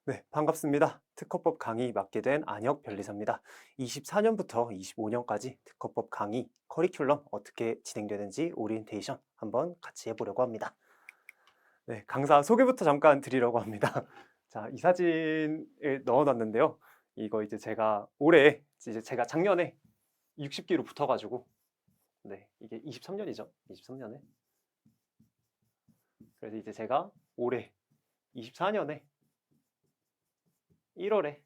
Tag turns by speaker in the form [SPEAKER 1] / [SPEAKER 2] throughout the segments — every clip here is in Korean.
[SPEAKER 1] 네, 반갑습니다. 특허법 강의 맡게 된 안혁 변리사입니다. 24년부터 25년까지 특허법 강의, 커리큘럼 어떻게 진행되는지 오리엔테이션 한번 같이 해보려고 합니다. 네, 강사 소개부터 잠깐 드리려고 합니다. 자, 이 사진을 넣어놨는데요. 이거 이제 제가 제가 작년에 60기로 붙어가지고, 네, 이게 23년이죠. 23년에. 그래서 이제 제가 올해 24년에 1월에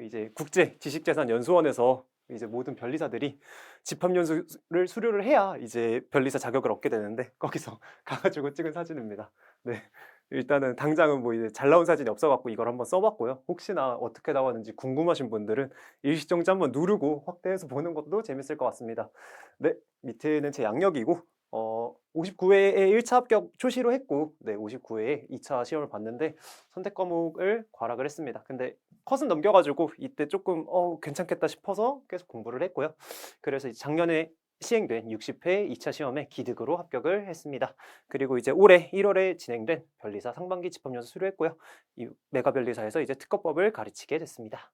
[SPEAKER 1] 이제 국제 지식재산연수원에서 이제 모든 변리사들이 집합연수를 수료를 해야 이제 변리사 자격을 얻게 되는데 거기서 가가지고 찍은 사진입니다. 네. 일단은 당장은 뭐 이제 잘 나온 사진이 없어갖고 이걸 한번 써봤고요. 혹시나 어떻게 나왔는지 궁금하신 분들은 일시정지 한번 누르고 확대해서 보는 것도 재밌을 것 같습니다. 네. 밑에는 제 양력이고 59회에 1차 합격 초시로 했고, 네, 59회에 2차 시험을 봤는데 선택 과목을 과락을 했습니다. 근데 컷은 넘겨가지고 이때 조금 괜찮겠다 싶어서 계속 공부를 했고요. 그래서 이제 작년에 시행된 60회 2차 시험에 기득으로 합격을 했습니다. 그리고 이제 올해 1월에 진행된 변리사 상반기 집합연수 수료했고요. 이 메가 변리사에서 이제 특허법을 가르치게 됐습니다.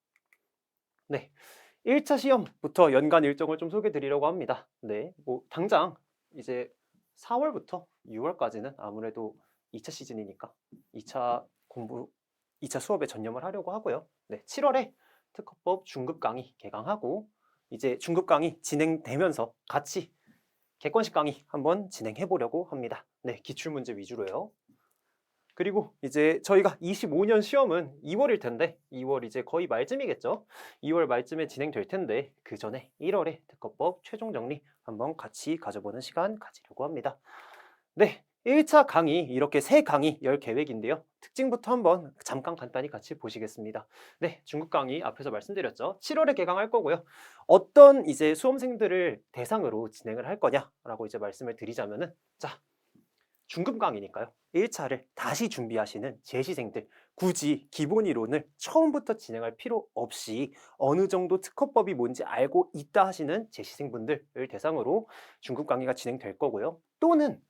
[SPEAKER 1] 네. 1차 시험부터 연간 일정을 좀 소개해 드리려고 합니다. 네. 뭐 당장 이제 4월부터 6월까지는 아무래도 2차 시즌이니까 2차 수업에 전념을 하려고 하고요. 네. 7월에 특허법 중급 강의 개강하고 이제 중급 강의 진행되면서 같이 객관식 강의 한번 진행해 보려고 합니다. 네. 기출 문제 위주로요. 그리고 이제 저희가 25년 시험은 2월일 텐데 2월 이제 거의 말쯤이겠죠. 2월 말쯤에 진행될 텐데 그 전에 1월에 특허법 최종 정리 한번 같이 가져보는 시간 가지려고 합니다. 네, 1차 강의 이렇게 세 강의 열 계획인데요. 특징부터 한번 잠깐 간단히 같이 보시겠습니다. 네, 중급 강의 앞에서 말씀드렸죠. 7월에 개강할 거고요. 어떤 이제 수험생들을 대상으로 진행을 할 거냐라고 이제 말씀을 드리자면은 자, 중급 강의니까요. 1차를 다시 준비하시는 재시생들, 굳이 기본 이론을 처음부터 진행할 필요 없이 어느 정도 특허법이 뭔지 알고 있다 하시는 재시생분들을 대상으로 중급 강의가 진행될 거고요. 또는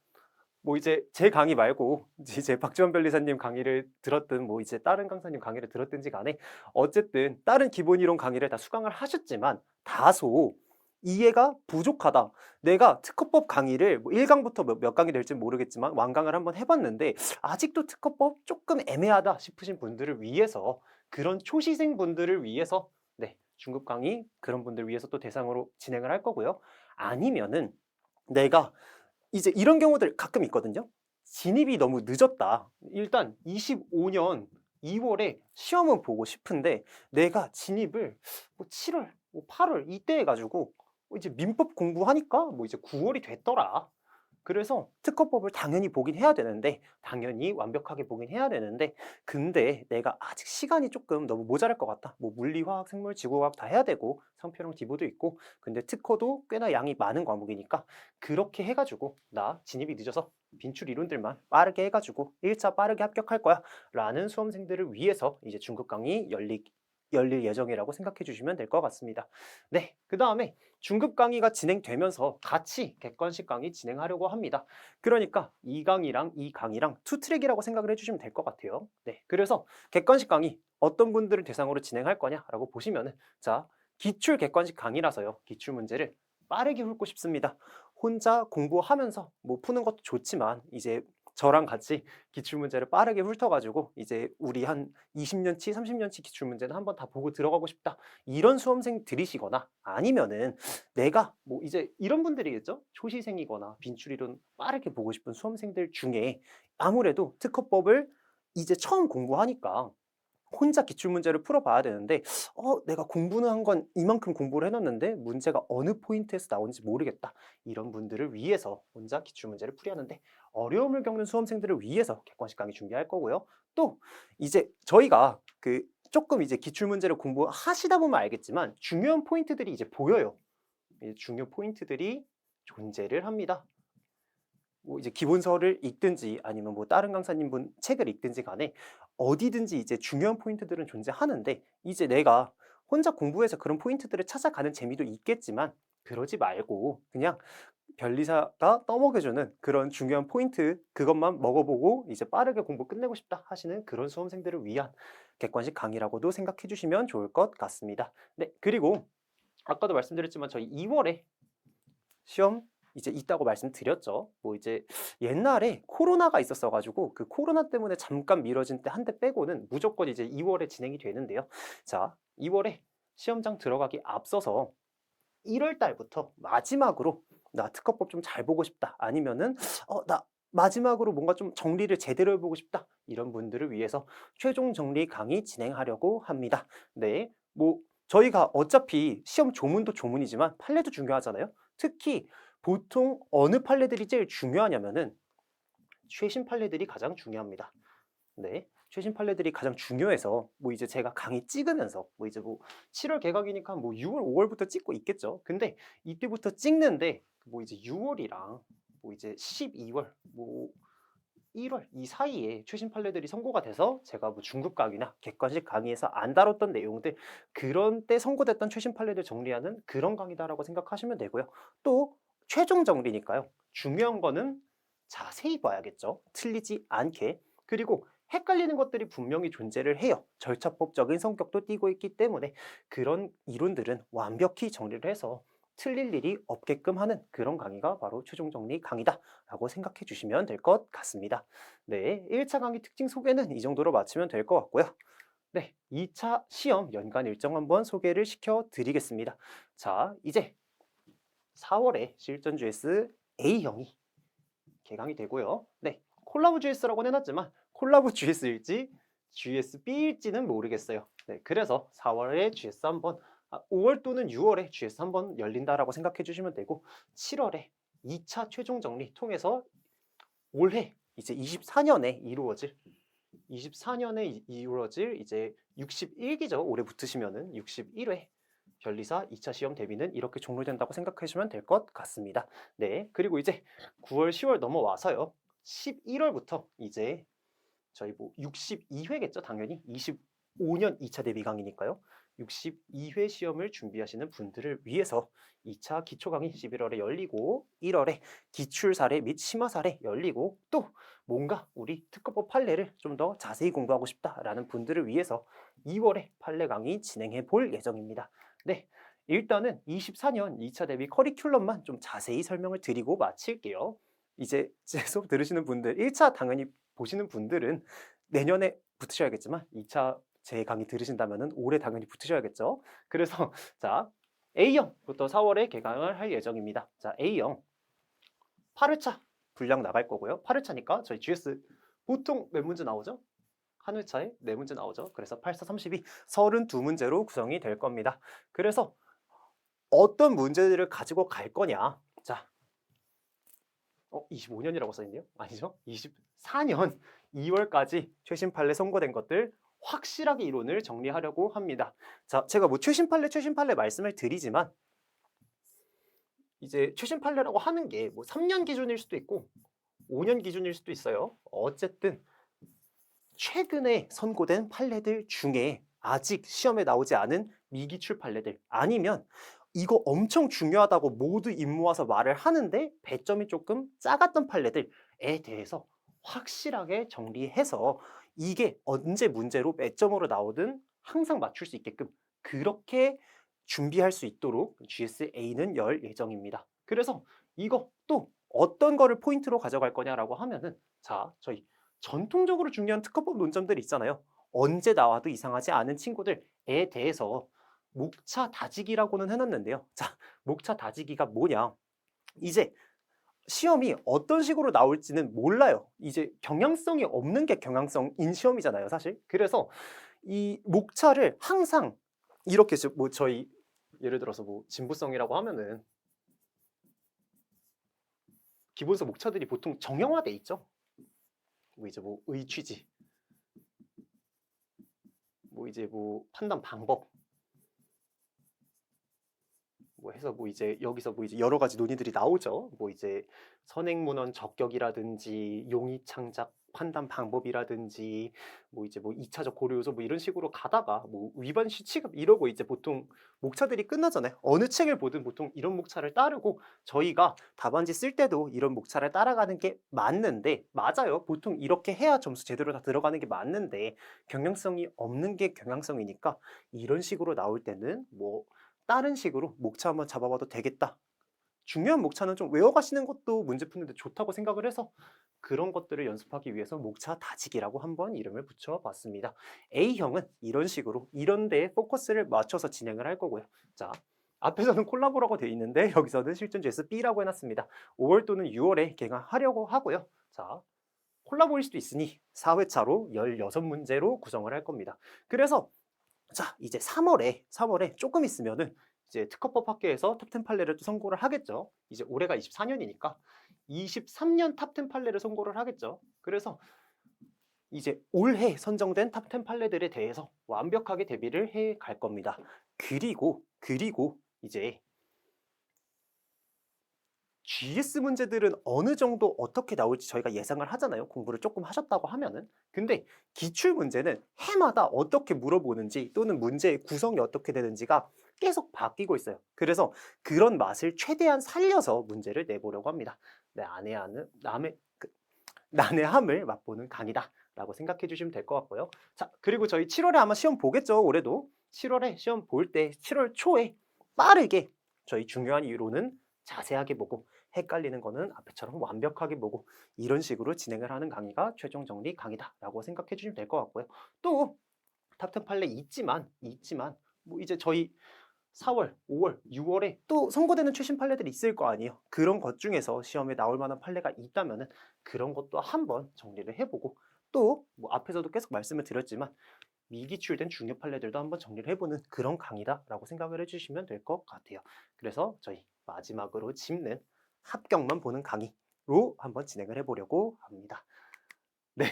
[SPEAKER 1] 뭐 이제 제 강의 말고 이제 박지원 변리사님 강의를 들었든 뭐 이제 다른 강사님 강의를 들었든지 간에 어쨌든 다른 기본 이론 강의를 다 수강을 하셨지만 다소 이해가 부족하다. 내가 특허법 강의를 뭐 1강부터 몇 강이 될지 모르겠지만 완강을 한번 해봤는데 아직도 특허법 조금 애매하다 싶으신 분들을 위해서 그런 초시생 분들을 위해서 네, 중급 강의 그런 분들 위해서 또 대상으로 진행을 할 거고요. 아니면은 내가 이제 이런 경우들 가끔 있거든요. 진입이 너무 늦었다. 일단 25년 2월에 시험은 보고 싶은데 내가 진입을 뭐 7월, 뭐 8월 이때 해가지고 이제 민법 공부하니까 뭐 이제 9월이 됐더라. 그래서 특허법을 당연히 보긴 해야 되는데 당연히 완벽하게 보긴 해야 되는데 근데 내가 아직 시간이 조금 너무 모자랄 것 같다. 뭐 물리, 화학, 생물, 지구과학 다 해야 되고 상표령 디보도 있고 근데 특허도 꽤나 양이 많은 과목이니까 그렇게 해가지고 나 진입이 늦어서 빈출 이론들만 빠르게 해가지고 1차 빠르게 합격할 거야 라는 수험생들을 위해서 이제 중급 강의 열릴 예정이라고 생각해 주시면 될 것 같습니다. 네, 그 다음에 중급 강의가 진행되면서 같이 객관식 강의 진행하려고 합니다. 그러니까 이 강의랑 이 강의랑 투 트랙이라고 생각을 해주시면 될 것 같아요. 네, 그래서 객관식 강의 어떤 분들을 대상으로 진행할 거냐라고 보시면은 자, 기출 객관식 강의라서요. 기출 문제를 빠르게 훑고 싶습니다. 혼자 공부하면서 뭐 푸는 것도 좋지만 이제 저랑 같이 기출문제를 빠르게 훑어가지고 이제 우리 한 20년치, 30년치 기출문제는 한번 다 보고 들어가고 싶다. 이런 수험생들이시거나 아니면은 내가 뭐 이제 이런 분들이겠죠? 초시생이거나 빈출이론 빠르게 보고 싶은 수험생들 중에 아무래도 특허법을 이제 처음 공부하니까 혼자 기출문제를 풀어봐야 되는데 내가 공부는 한 건 이만큼 공부를 해놨는데 문제가 어느 포인트에서 나오는지 모르겠다. 이런 분들을 위해서 혼자 기출문제를 풀이하는데 어려움을 겪는 수험생들을 위해서 객관식 강의 준비할 거고요. 또 이제 저희가 그 조금 이제 기출문제를 공부하시다 보면 알겠지만 중요한 포인트들이 이제 보여요. 중요 포인트들이 존재를 합니다. 뭐 이제 기본서를 읽든지 아니면 뭐 다른 강사님 분 책을 읽든지 간에 어디든지 이제 중요한 포인트들은 존재하는데 이제 내가 혼자 공부해서 그런 포인트들을 찾아가는 재미도 있겠지만 그러지 말고 그냥 변리사가 떠먹여주는 그런 중요한 포인트 그것만 먹어보고 이제 빠르게 공부 끝내고 싶다 하시는 그런 수험생들을 위한 객관식 강의라고도 생각해 주시면 좋을 것 같습니다. 네, 그리고 아까도 말씀드렸지만 저희 2월에 시험 이제 있다고 말씀드렸죠. 뭐 이제 옛날에 코로나가 있었어가지고 그 코로나 때문에 잠깐 미뤄진 때 한 대 빼고는 무조건 이제 2월에 진행이 되는데요. 자, 2월에 시험장 들어가기 앞서서 1월 달부터 마지막으로 나 특허법 좀 잘 보고 싶다. 아니면은 나 마지막으로 뭔가 좀 정리를 제대로 해보고 싶다. 이런 분들을 위해서 최종 정리 강의 진행하려고 합니다. 네, 뭐 저희가 어차피 시험 조문도 조문이지만 판례도 중요하잖아요. 특히 보통 어느 판례들이 제일 중요하냐면은 최신 판례들이 가장 중요합니다. 네, 최신 판례들이 가장 중요해서 뭐 이제 제가 강의 찍으면서 뭐 이제 뭐 7월 개강이니까 뭐 6월, 5월부터 찍고 있겠죠. 근데 이때부터 찍는데 뭐 이제 6월이랑 뭐 이제 12월, 뭐 1월 이 사이에 최신 판례들이 선고가 돼서 제가 뭐 중급 강의나 객관식 강의에서 안 다뤘던 내용들 그런 때 선고됐던 최신 판례들 정리하는 그런 강의다라고 생각하시면 되고요. 또 최종 정리니까요. 중요한 거는 자세히 봐야겠죠. 틀리지 않게. 그리고 헷갈리는 것들이 분명히 존재를 해요. 절차법적인 성격도 띠고 있기 때문에 그런 이론들은 완벽히 정리를 해서 틀릴 일이 없게끔 하는 그런 강의가 바로 최종 정리 강의다라고 생각해 주시면 될 것 같습니다. 네, 1차 강의 특징 소개는 이 정도로 마치면 될 것 같고요. 네, 2차 시험 연간 일정 한번 소개를 시켜 드리겠습니다. 자, 이제 4월에 실전 GS A형이 개강이 되고요. 네, 콜라보 GS라고 해놨지만 콜라보 GS일지 GSB일지는 모르겠어요. 네, 그래서 4월에 GS 한번 5월 또는 6월에 GS 한번 열린다라고 생각해 주시면 되고 7월에 2차 최종 정리 통해서 올해 이제 24년에 이루어질 이제 61기죠. 올해 붙으시면은 61회 변리사 2차 시험 대비는 이렇게 종료된다고 생각하시면 될 것 같습니다. 네, 그리고 이제 9월, 10월 넘어와서요. 11월부터 이제 저희 뭐 62회겠죠, 당연히. 25년 2차 대비 강의니까요. 62회 시험을 준비하시는 분들을 위해서 2차 기초 강의 11월에 열리고 1월에 기출 사례 및 심화 사례 열리고 또 뭔가 우리 특허법 판례를 좀 더 자세히 공부하고 싶다라는 분들을 위해서 2월에 판례 강의 진행해 볼 예정입니다. 네, 일단은 24년 2차 대비 커리큘럼만 좀 자세히 설명을 드리고 마칠게요. 이제 제 수업 들으시는 분들 1차 당연히 보시는 분들은 내년에 붙으셔야겠지만 2차 제 강의 들으신다면은 올해 당연히 붙으셔야겠죠. 그래서 자, A형부터 4월에 개강을 할 예정입니다. 자, A형 8회차 분량 나갈 거고요. 8회차니까 저희 GS 보통 몇 문제 나오죠? 한 회차에 4문제 나오죠. 그래서 8, 4, 32, 32문제로 구성이 될 겁니다. 그래서 어떤 문제들을 가지고 갈 거냐? 자, 25년이라고 써있네요? 아니죠? 24년 2월까지 최신 판례 선고된 것들 확실하게 이론을 정리하려고 합니다. 자, 제가 뭐 최신 판례 말씀을 드리지만 이제 최신 판례라고 하는 게 뭐 3년 기준일 수도 있고 5년 기준일 수도 있어요. 어쨌든 최근에 선고된 판례들 중에 아직 시험에 나오지 않은 미기출 판례들 아니면 이거 엄청 중요하다고 모두 입모아서 말을 하는데 배점이 조금 작았던 판례들에 대해서 확실하게 정리해서 이게 언제 문제로 몇 점으로 나오든 항상 맞출 수 있게끔 그렇게 준비할 수 있도록 GSA는 열 예정입니다. 그래서 이거 또 어떤 거를 포인트로 가져갈 거냐라고 하면은 자, 저희 전통적으로 중요한 특허법 논점들 있잖아요. 언제 나와도 이상하지 않은 친구들에 대해서 목차 다지기라고는 해놨는데요. 자, 목차 다지기가 뭐냐? 이제 시험이 어떤 식으로 나올지는 몰라요. 이제 경향성이 없는 게 경향성인 시험이잖아요, 사실. 그래서 이 목차를 항상 이렇게 뭐 저희 예를 들어서 뭐 진보성이라고 하면은 기본서 목차들이 보통 정형화돼 있죠. 뭐 이제 뭐 의취지, 뭐 이제 뭐 판단 방법, 뭐 해서 뭐 이제 여기서 뭐 이제 여러 가지 논의들이 나오죠. 뭐 이제 선행문헌 적격이라든지 용의 창작 판단 방법이라든지 뭐 이제 뭐 2차적 고려 요소 뭐 이런 식으로 가다가 뭐 위반 시취급 이러고 이제 보통 목차들이 끝나잖아요. 어느 책을 보든 보통 이런 목차를 따르고 저희가 답안지 쓸 때도 이런 목차를 따라가는 게 맞는데 맞아요. 보통 이렇게 해야 점수 제대로 다 들어가는 게 맞는데 경향성이 없는 게 경향성이니까 이런 식으로 나올 때는 뭐 다른 식으로 목차 한번 잡아봐도 되겠다. 중요한 목차는 좀 외워가시는 것도 문제 푸는데 좋다고 생각을 해서 그런 것들을 연습하기 위해서 목차 다지기라고 한번 이름을 붙여봤습니다. A형은 이런 식으로 이런 데에 포커스를 맞춰서 진행을 할 거고요. 자, 앞에서는 콜라보라고 되어 있는데 여기서는 실전지에서 B라고 해놨습니다. 5월 또는 6월에 개강하려고 하고요. 자, 콜라보일 수도 있으니 4회차로 16문제로 구성을 할 겁니다. 그래서 자, 이제 3월에 조금 있으면은 이제 특허법 학교에서 탑10 판례를 또 선고를 하겠죠. 이제 올해가 24년이니까 23년 탑10 판례를 선고를 하겠죠. 그래서 이제 올해 선정된 탑10 판례들에 대해서 완벽하게 대비를 해 갈 겁니다. 그리고 이제 GS 문제들은 어느 정도 어떻게 나올지 저희가 예상을 하잖아요. 공부를 조금 하셨다고 하면은. 근데 기출 문제는 해마다 어떻게 물어보는지 또는 문제의 구성이 어떻게 되는지가 계속 바뀌고 있어요. 그래서 그런 맛을 최대한 살려서 문제를 내보려고 합니다. 난해함을 맛보는 강의다라고 생각해 주시면 될 것 같고요. 자, 그리고 저희 7월에 아마 시험 보겠죠. 올해도 7월에 시험 볼 때 7월 초에 빠르게 저희 중요한 이론은 자세하게 보고 헷갈리는 거는 앞에처럼 완벽하게 보고 이런 식으로 진행을 하는 강의가 최종 정리 강의다라고 생각해 주시면 될 것 같고요. 또 탑10 판례 있지만 뭐 이제 저희 4월, 5월, 6월에 또 선고되는 최신 판례들이 있을 거 아니에요. 그런 것 중에서 시험에 나올 만한 판례가 있다면은 그런 것도 한번 정리를 해보고 또 뭐 앞에서도 계속 말씀을 드렸지만 미기출된 중요 판례들도 한번 정리를 해보는 그런 강의다라고 생각을 해주시면 될 것 같아요. 그래서 저희 마지막으로 짚는 합격만 보는 강의로 한번 진행을 해보려고 합니다. 네,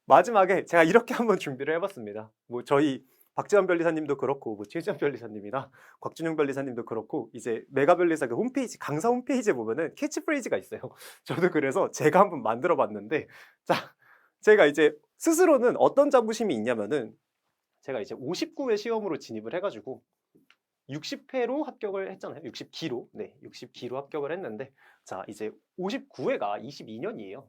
[SPEAKER 1] 마지막에 제가 이렇게 한번 준비를 해봤습니다. 뭐 저희 박지원 변리사님도 그렇고 뭐 최지원 변리사님이나 곽준영 변리사님도 그렇고 이제 메가 변리사 그 홈페이지 강사 홈페이지에 보면은 캐치프레이즈가 있어요. 저도 그래서 제가 한번 만들어봤는데 자, 제가 이제 스스로는 어떤 자부심이 있냐면은 제가 이제 59회 시험으로 진입을 해가지고 60회로 합격을 했잖아요. 60기로. 네, 60기로 합격을 했는데 자, 이제 59회가 22년이에요.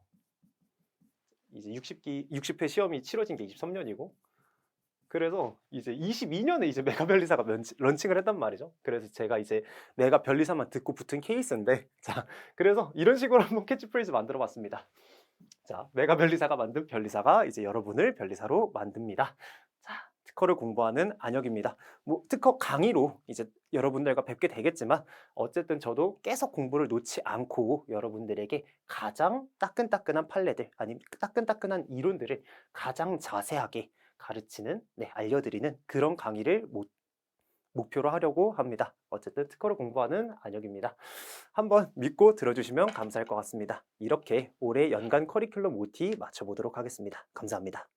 [SPEAKER 1] 이제 60회 시험이 치러진 게 23년이고 그래서 이제 22년에 이제 메가 변리사가 런칭을 했단 말이죠. 그래서 제가 이제 메가 변리사만 듣고 붙은 케이스인데 자, 그래서 이런 식으로 한번 캐치프레이즈 만들어 봤습니다. 자, 메가 변리사가 만든 변리사가 이제 여러분을 변리사로 만듭니다. 자, 특허를 공부하는 안혁입니다. 뭐 특허 강의로 이제 여러분들과 뵙게 되겠지만 어쨌든 저도 계속 공부를 놓지 않고 여러분들에게 가장 따끈따끈한 판례들 아니면 따끈따끈한 이론들을 가장 자세하게 가르치는, 알려드리는 그런 강의를 목표로 하려고 합니다. 어쨌든 특허를 공부하는 안혁입니다. 한번 믿고 들어주시면 감사할 것 같습니다. 이렇게 올해 연간 커리큘럼 OT 맞춰보도록 하겠습니다. 감사합니다.